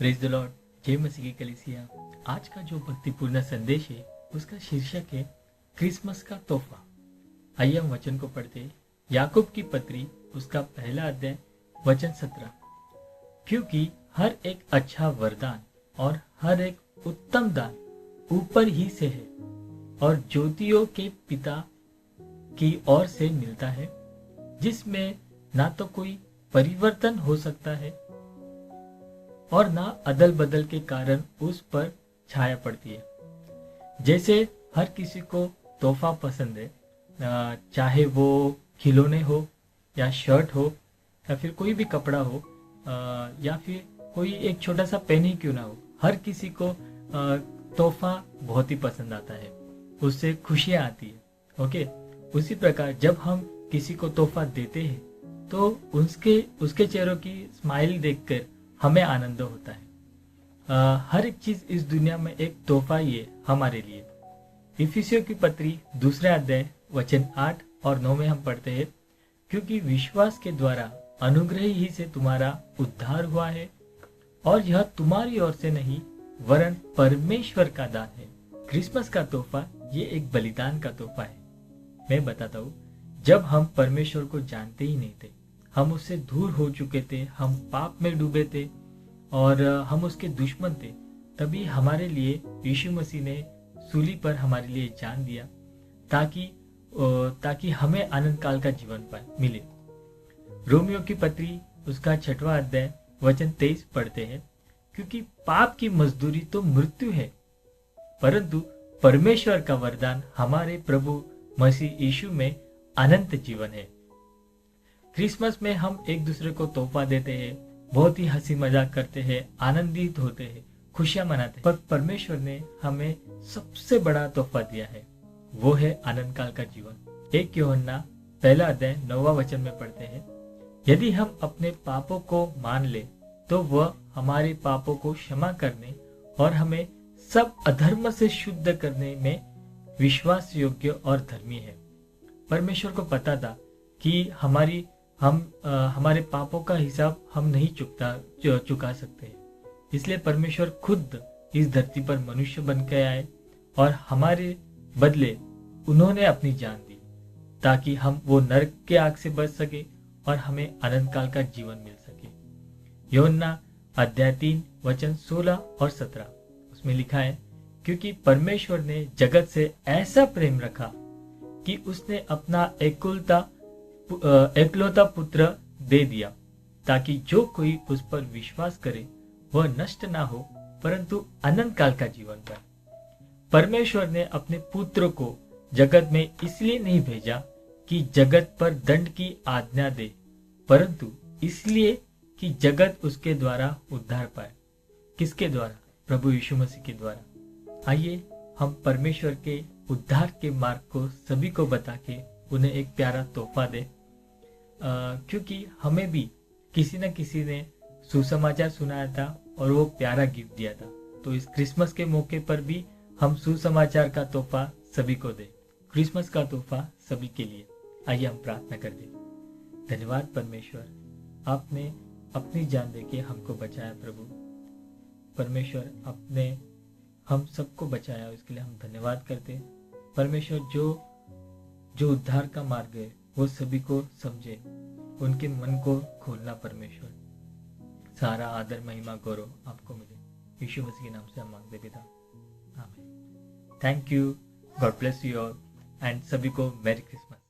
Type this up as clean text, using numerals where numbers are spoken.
Praise the Lord. जय मसीह की कलीसिया। आज का जो भक्तिपूर्ण संदेश है उसका शीर्षक है क्रिसमस का तोहफा। आइए हम वचन को पढ़ते हैं। याकूब की पत्री उसका पहला अध्याय वचन 17। क्योंकि हर एक अच्छा वरदान और हर एक उत्तम दान ऊपर ही से है और ज्योतियों के पिता की ओर से मिलता है, जिसमें ना तो कोई परिवर्तन हो सकता है और ना अदल बदल के कारण उस पर छाया पड़ती है। जैसे हर किसी को तोहफा पसंद है, चाहे वो खिलौने हो या शर्ट हो या फिर कोई भी कपड़ा हो, या फिर कोई एक छोटा सा पेन ही क्यों ना हो, हर किसी को तोहफा बहुत ही पसंद आता है, उससे खुशियां आती है। ओके, उसी प्रकार जब हम किसी को तोहफा देते हैं तो उसके चेहरों की स्माइल देखकर हमें आनंद होता है। हर एक चीज इस दुनिया में एक तोहफा ही है हमारे लिए। इफिसियों की पत्री दूसरा अध्याय वचन 8 और 9 में हम पढ़ते हैं, क्योंकि विश्वास के द्वारा अनुग्रह ही से तुम्हारा उद्धार हुआ है और यह तुम्हारी ओर से नहीं वरन परमेश्वर का दान है। क्रिसमस का तोहफा ये एक बलिदान का तोहफा है। मैं बताता हूँ, जब हम परमेश्वर को जानते ही नहीं थे, हम उससे दूर हो चुके थे, हम पाप में डूबे थे और हम उसके दुश्मन थे, तभी हमारे लिए यीशु मसीह ने सूली पर हमारे लिए जान दिया ताकि हमें आनंद काल का जीवन मिले। रोमियो की पत्री उसका 6वां अध्याय वचन 23 पढ़ते हैं, क्योंकि पाप की मजदूरी तो मृत्यु है, परंतु परमेश्वर का वरदान हमारे प्रभु मसीह यीशु में अनंत जीवन है। क्रिसमस में हम एक दूसरे को तोहफा देते हैं, बहुत ही हंसी मजाक करते हैं, आनंदित होते हैं, खुशियां मनाते हैं, पर परमेश्वर ने हमें सबसे बड़ा तोहफा दिया है, वो है आनंद काल का जीवन। 1 यूहन्ना पहला अध्याय 9वां वचन में पढ़ते हैं, यदि हम अपने पापों को मान ले तो वह हमारे पापों को क्षमा करने और हमें सब अधर्म से शुद्ध करने में विश्वास योग्य और धर्मी है। परमेश्वर को पता था कि हमारे पापों का हिसाब हम नहीं चुका सकते, इसलिए परमेश्वर खुद इस धरती पर मनुष्य बन के आए और हमारे बदले उन्होंने अपनी जान दी ताकि हम वो नरक के आग से बच सके और हमें अनंत काल का जीवन मिल सके। यूहन्ना अध्याय 3 वचन 16 और 17 उसमें लिखा है, क्योंकि परमेश्वर ने जगत से ऐसा प्रेम रखा कि उसने अपना एकलौता पुत्र दे दिया, ताकि जो कोई उस पर विश्वास करे वह नष्ट ना हो परंतु अनंत काल का जीवन पाए। परमेश्वर ने अपने पुत्र को जगत में इसलिए नहीं भेजा कि जगत पर दंड की आज्ञा दे, परंतु इसलिए कि जगत उसके द्वारा उद्धार पाए। किसके द्वारा? प्रभु यीशु मसीह के द्वारा। आइए हम परमेश्वर के उद्धार के मार्ग को सभी को बता के उन्हें एक प्यारा तोहफा दे, क्योंकि हमें भी किसी न किसी ने सुसमाचार सुनाया था और वो प्यारा गिफ्ट दिया था। तो इस क्रिसमस के मौके पर भी हम सुसमाचार का तोहफा सभी को दे, क्रिसमस का तोहफा सभी के लिए। आइए हम प्रार्थना कर दे। धन्यवाद परमेश्वर, आपने अपनी जान दे के हमको बचाया। प्रभु परमेश्वर, आपने हम सबको बचाया, इसके लिए हम धन्यवाद करते। परमेश्वर, जो उद्धार का मार्ग है वो सभी को समझे, उनके मन को खोलना। परमेश्वर, सारा आदर महिमा गौरव आपको मिले, यीशु मसीह के नाम से हम मांगते पिता, आमीन। Thank you, God bless you all and सभी को मैरी क्रिसमस।